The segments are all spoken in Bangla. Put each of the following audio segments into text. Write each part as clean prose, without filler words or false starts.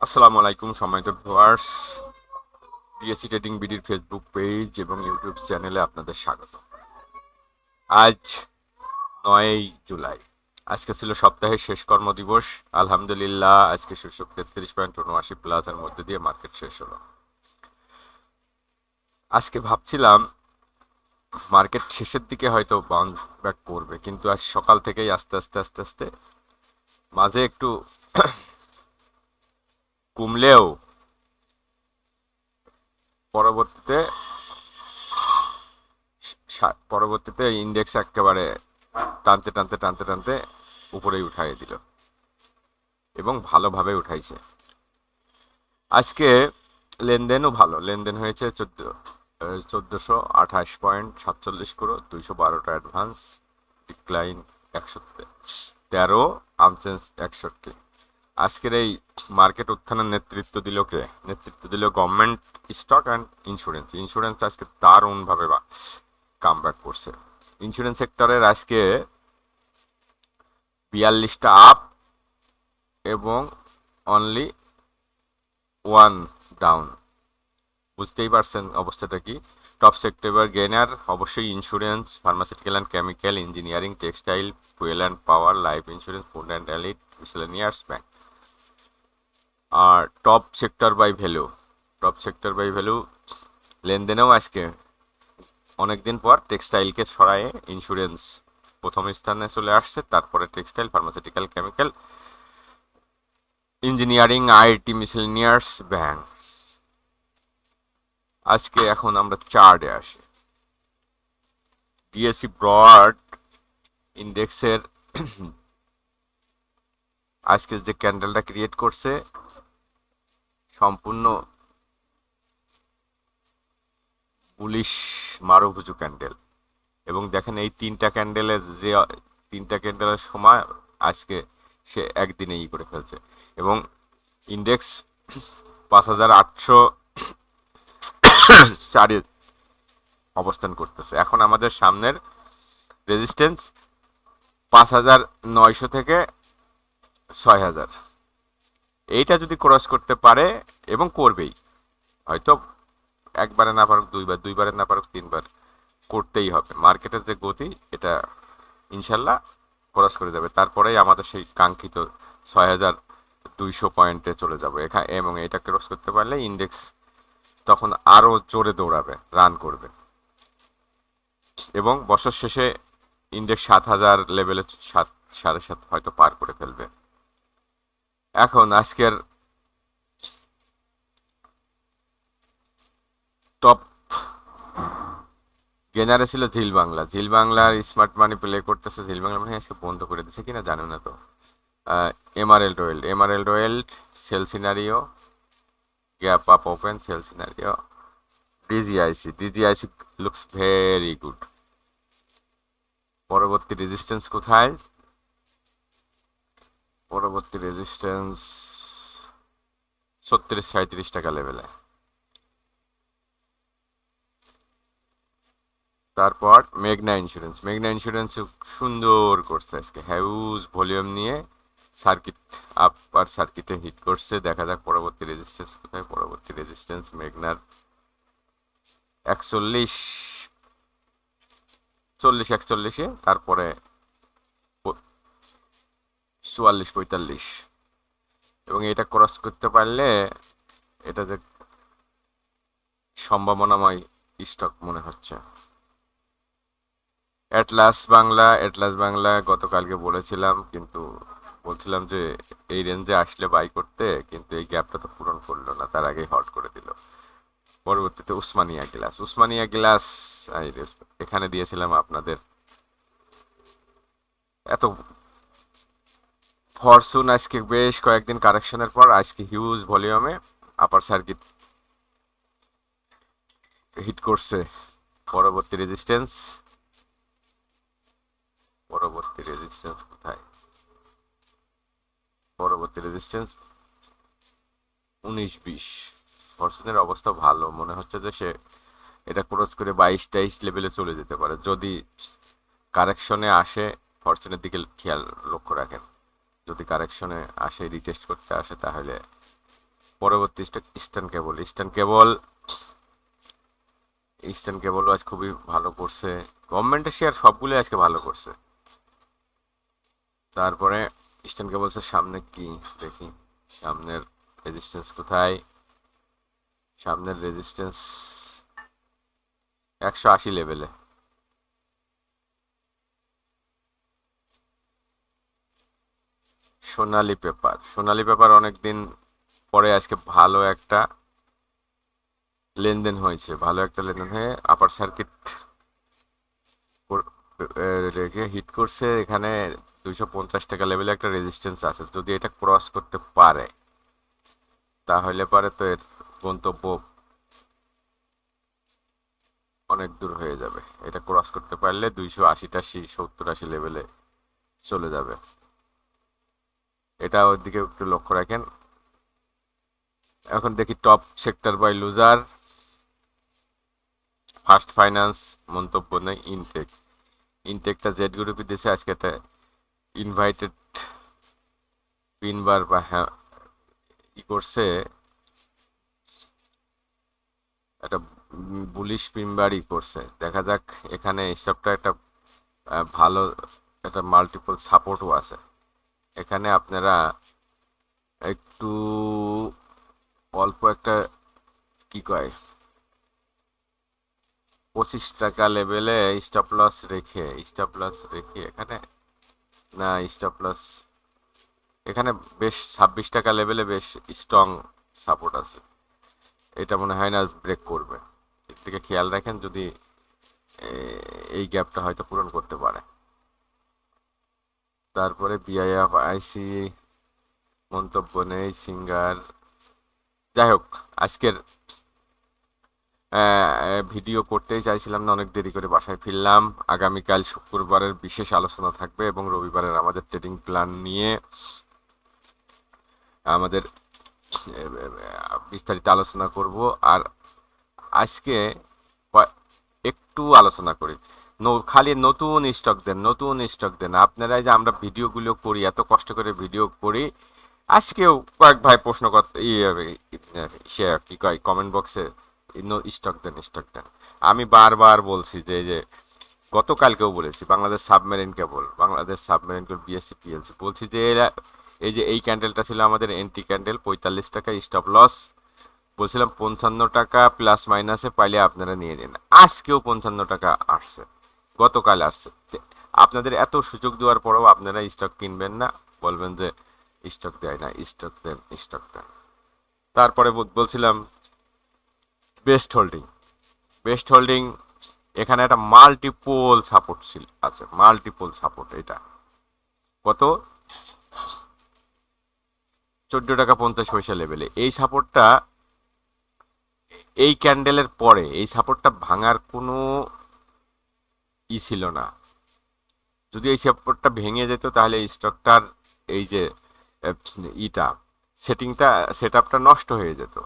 আসসালামু আলাইকুম সম্মানিত ভিউয়ার্স, ডিএসসি ট্রেডিং বিডির ফেসবুক পেজ এবং ইউটিউব চ্যানেলে আপনাদের স্বাগত। আজ ৯ জুলাই, আজকে ছিল সপ্তাহের শেষ কর্মদিবস। আলহামদুলিল্লাহ আজকে সূচক 33.79 প্লাসের মধ্যে দিয়ে মার্কেট শেষ হলো। আজকে ভাবছিলাম মার্কেট শেষের দিকে হয়তো বাউন্স ব্যাক করবে, কিন্তু আজ সকাল থেকেই আস্তে আস্তে আস্তে আস্তে মাঝে একটু কমলেও পরবর্তীতে পরবর্তীতে ইন্ডেক্স একেবারে টানতে টানতে টানতে টানতে উপরেই উঠাই দিল এবং ভালোভাবে উঠাইছে। আজকে লেনদেনও ভালো, লেনদেন হয়েছে 1428.47 crore, 212টা অ্যাডভান্স, ডিক্লাইন 113, আনচেঞ্জ 61। আজকের এই মার্কেট উত্থানের নেতৃত্ব দিল government stock and insurance. Insurance আজকে দারুণভাবে কামব্যাক করছে। ইন্স্যুরেন্স সেক্টরের আজকে 42টা আপ এবং অনলি ওয়ান ডাউন। বুঝতেই পারছেন অবস্থাটা কি। টপ সেক্টর গেনার অবশ্যই insurance, pharmaceutical and chemical, engineering, textile, fuel and power, life insurance, food and allied, miscellaneous bank. আর টপ সেক্টর বাই ভ্যালু লেনদেনেও আজকে অনেকদিন পর টেক্সটাইলকে সরায়ে ইন্স্যুরেন্স প্রথম স্থানে চলে আসছে, তারপরে textile, pharmaceutical, chemical, engineering, IT, miscellaneous bank. আজকে এখন আমরা চার্টে আসি। ডিএসসি ব্রড ইন্ডেক্সের আজকে যে ক্যান্ডেলটা ক্রিয়েট করছে সম্পূর্ণ বুলিশ মারুভুজু ক্যান্ডেল, এবং দেখেন এই তিনটা ক্যান্ডেলের সময় আজকে সে একদিনে করে ফেলছে, এবং ইন্ডেক্স 5804 অবস্থান করতেছে। এখন আমাদের সামনের রেজিস্ট্যান্স 5900 থেকে 6000। এইটা যদি ক্রস করতে পারে, এবং করবেই, হয়তো একবারে না পারুক দুইবার, দুইবারে না পারুক তিনবার, করতেই হবে। মার্কেটের যে গতি, এটা ইনশাল্লাহ ক্রস করে যাবে, তারপরেই আমাদের সেই কাঙ্ক্ষিত 6200 পয়েন্টে চলে যাবে এখানে, এবং এটা ক্রস করতে পারলে ইন্ডেক্স তখন আরো জোরে দৌড়াবে, রান করবে, এবং বছর শেষে ইন্ডেক্স 7000 লেভেলে 7.5 হয়তো পার করে ফেলবে। এখন আজকের টপ গেনারে ছিল ঝিল বাংলার স্মার্ট মানি প্লে করতেছে। ঝিল বাংলা মানে আজকে বন্ধ করে দিচ্ছে কিনা জানো না তো। MRL royal sell scenario, gap up open sell scenario. DGIC looks very good. পরবর্তী রেজিস্ট্যান্স কোথায়? পরবর্তী রেজিস্ট্যান্স 36-37 টাকা লেভেলে। তারপর মেঘনা ইন্স্যুরেন্স সুন্দর করছে আজকে, হিউজ ভলিউম নিয়ে সার্কিট আপার সার্কিটে হিট করছে। দেখা যাক পরবর্তী রেজিস্ট্যান্স কোথায়। পরবর্তী রেজিস্ট্যান্স মেঘনার 41, 40-41-এ, তারপরে 44-45, এবং এটা ক্রস করতে পারলে এটা যে সম্ভাবনাময় স্টক মনে হচ্ছে। অ্যাটলাস বাংলা গতকালকে বলেছিলাম, কিন্তু বলছিলাম যে এই রেঞ্জে আসলে বাই করতে, কিন্তু এই গ্যাপটা তো পূরণ করলো না, তার আগেই হট করে দিল। পরবর্তীতে উসমানিয়া গ্লাস এখানে দিয়েছিলাম আপনাদের। এত ফরচুন আজকে বেশ কয়েকদিন কারেকশনের পর আজকে হিউজ ভলিউমে আপার সার্কিট হিট করছে। পরবর্তী রেজিস্ট্যান্স কোথায়? পরবর্তী রেজিস্ট্যান্স 19-20। ফরচুনের অবস্থা ভালো, মনে হচ্ছে যে সে এটা ক্রস করে 22-23 লেভেলে চলে যেতে পারে যদি কারেকশনে আসে। ফরচুনের দিকে লক্ষ্য রাখেন, যদি কারেকশনে আসে, রিটেস্ট করতে আসে, তাহলে পরবর্তী স্টক ইস্টার্ন কেবল। ইস্টার্ন কেবলও আজ খুবই ভালো করছে। গভর্নমেন্টের শেয়ার সবগুলো আজকে ভালো করছে। তারপরে ইস্টার্ন কেবলসের সামনে কি দেখি, সামনের রেজিস্ট্যান্স কোথায়? সামনের রেজিস্ট্যান্স 180 লেভেলে। সোনালী পেপার অনেকদিন পরে আজকে ভালো একটা লেনদেন হয়ে আপার সার্কিট রেখে হিট করছে। এখানে 250 টাকা লেভেলে একটা রেজিস্ট্যান্স আছে, যদি এটা ক্রস করতে পারে তাহলে পারে তো এর গন্তব্য অনেক দূর হয়ে যাবে। এটা ক্রস করতে পারলে 280 70 80 লেভেলে চলে যাবে। এটা ওর দিকে একটু লক্ষ্য রাখেন। এখন দেখি top sector by loser. First finance মন্তব্য নেই। ইনটেকটা জেড গ্রুপে দিয়েছে আজকে একটা ইনভাইটেড পিনবার বা হ্যাঁ ই করছে, একটা বুলিশ পিনবারই করছে। দেখা যাক, এখানে স্টকটা একটা ভালো একটা মাল্টিপল সাপোর্টও আছে। এখানে আপনারা একটু অল্প একটা কি কয় 25 টাকা লেভেলে স্টপ লস রেখে এখানে না স্টপ লস এখানে বেশ 26 টাকা লেভেলে বেশ স্ট্রং সাপোর্ট আছে। এটা মনে হয় না ব্রেক করবে। এর দিকে খেয়াল রাখেন, যদি এই গ্যাপটা হয়তো পূরণ করতে পারে। তারপরে বিআইএফআইসি মন্তব্য নেই। সিঙ্গার, যাই হোক, আজকের ভিডিও করতেই চাইছিলাম না, অনেক দেরি করে বাসায় ফিরলাম। আগামীকাল শুক্রবারের বিশেষ আলোচনা থাকবে এবং রবিবারের আমাদের ট্রেডিং প্ল্যান নিয়ে আমাদের বিস্তারিত আলোচনা করব। আর আজকে একটু আলোচনা করি, খালি নতুন স্টক দেন আপনারা। যে আমরা ভিডিওগুলো করি, এত কষ্ট করে ভিডিও করি, আজকেও কয়েক ভাই প্রশ্ন করতে সে কি কয় কমেন্ট বক্সে স্টক দেন। আমি বারবার বলছি যে গতকালকেও বলেছি Bangladesh submarine cable BSc PLC বলছি যে এরা এই ক্যান্ডেলটা ছিল আমাদের এন্ট্রি ক্যান্ডেল, 45 টাকা স্টপ লস। বলছিলাম 55 টাকা প্লাস মাইনাসে পাইলে আপনারা নিয়ে নিন। আজকেও 55 টাকা আসছে, গতকাল আসছে। আপনাদের এত সুযোগ দেওয়ার পরেও আপনারা স্টক কিনবেন না, বলবেন যে স্টক দেয় না। স্টক দেন। তারপরে বলছিলাম বেস্ট হোল্ডিং এখানে একটা মাল্টিপল সাপোর্ট আছে, মাল্টিপল সাপোর্ট। এটা কত? 14 টাকা 50 পয়সা লেভেলে এই সাপোর্টটা, এই ক্যান্ডেলের পরে এই সাপোর্টটা ভাঙার কোনো ছিল না। যদি এই সাপোর্টটা ভেঙে যেত তাহলে এই স্টকটার এই যে ইটা সেট আপটা নষ্ট হয়ে যেত।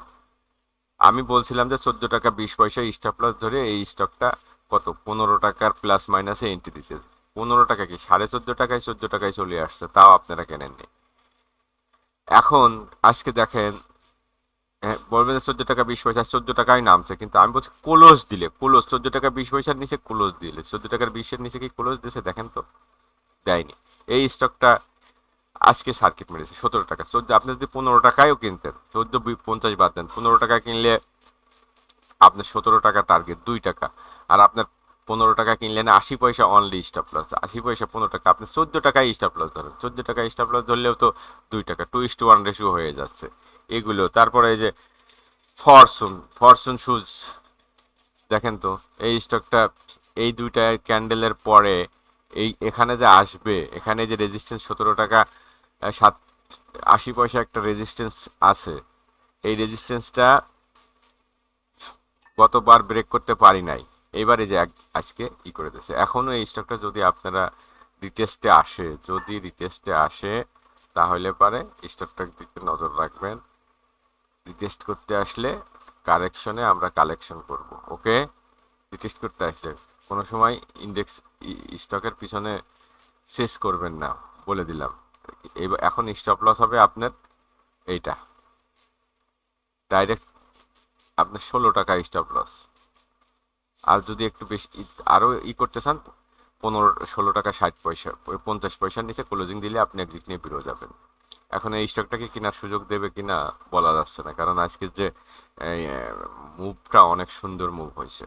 আমি বলছিলাম যে 14 টাকা 20 পয়সা স্টপ লস ধরে এই স্টকটা কত 15 টাকার প্লাস মাইনাসে এন্ট্রি দিতে। 15 টাকা কি 14.5 টাকায় 14 টাকায় চলে আসছে, তাও আপনারা কেনেননি। এখন আজকে দেখেন, বলবেন যে 14 টাকা 20 পয়সা 14 টাকায় নামছে, কিন্তু আমি বলছি ক্লোজ 14 টাকা 20 পয়সার নিচে ক্লোজ দিলে 14 টাকার 20-এর নিচে কি ক্লোজ দিয়েছে দেখেন তো? দেয়নি। এই স্টকটা আজকে সার্কিট মেরেছে 17 টাকা। আপনি যদি 15 টাকায়ও কিনতেন, 14.50 বাদ দেন, 15 টাকা কিনলে আপনার 17 টাকা টার্গেট 2 টাকা। আর আপনার 15 টাকা কিনলেন 80 পয়সা অনলি স্টপ লস। 80 পয়সা 15 টাকা, আপনি 14 টাকায় স্টপ লস ধরেন। 14 টাকায় স্টপ লস ধরলেও তো 2 টাকা, 2:1 রেশিও হয়ে যাচ্ছে এগুলো। তারপরে এই যে ফরচুন সুজ দেখেন তো, এই স্টকটা এই দুইটা ক্যান্ডেলের পরে এখানে যে আসবে, এখানে যে রেজিস্ট্যান্স 17 টাকা 80 পয়সা একটা রেজিস্ট্যান্স আছে, এই রেজিস্ট্যান্সটা গতবার ব্রেক করতে পারি নাই। এবারে যে আজকে করে দিয়েছে। এখনো এই স্টকটা যদি আপনারা রিটেস্টে আসে তাহলে পারে স্টকটার দিকে নজর রাখবেন। রিটেস্ট করতে আসলে কারেকশনে আমরা কালেকশন করব। ওকে, রিটেস্ট করতে আসলে কোনো সময় ইন্ডেক্স স্টকের পিছনে শেষ করবেন না, বলে দিলাম। এখন স্টপ লস হবে আপনার এইটা। ডাইরেক্ট আপনার 16 টাকা স্টপ লস। আর যদি একটু বেশি আরও করতে চান, 16 টাকা 60 পয়সা, ওই 50 পয়সার নিচে ক্লোজিং দিলে আপনি এক্সিট নিয়ে বেরো যাবেন। এখন এই স্টকটাকে কেনার সুযোগ দেবে কিনা বলা যাচ্ছে না, কারণ আজকের যে মুভটা অনেক সুন্দর মুভ হয়েছে।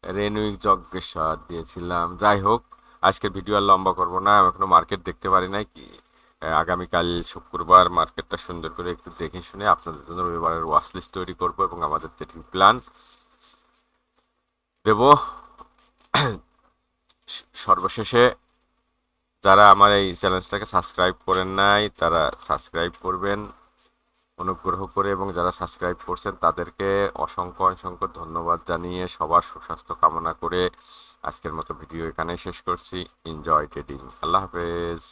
রেনুইক যজ্ঞেশ্বর দিয়েছিলাম। যাই হোক, আজকের ভিডিও আর লম্বা করবো না, আমি এখনো মার্কেট দেখতে পারি নাই কি। আগামীকাল শুক্রবার মার্কেটটা সুন্দর করে একটু দেখে শুনে আপনাদের জন্য রবিবারের ওয়াচ লিস্ট তৈরি করব এবং আমাদের ট্রেডিং প্ল্যান দেব। সর্বশেষে যারা আমার এই চ্যানেলটাকে সাবস্ক্রাইব করেন নাই তারা সাবস্ক্রাইব করবেন অনুগ্রহ করে, এবং যারা সাবস্ক্রাইব করছেন তাদেরকে অসংখ্য অসংখ্য ধন্যবাদ জানিয়ে সবার সুস্বাস্থ্য কামনা করে আজকের মতো ভিডিও এখানে শেষ করছি। Enjoy trading. আল্লাহ হাফেজ।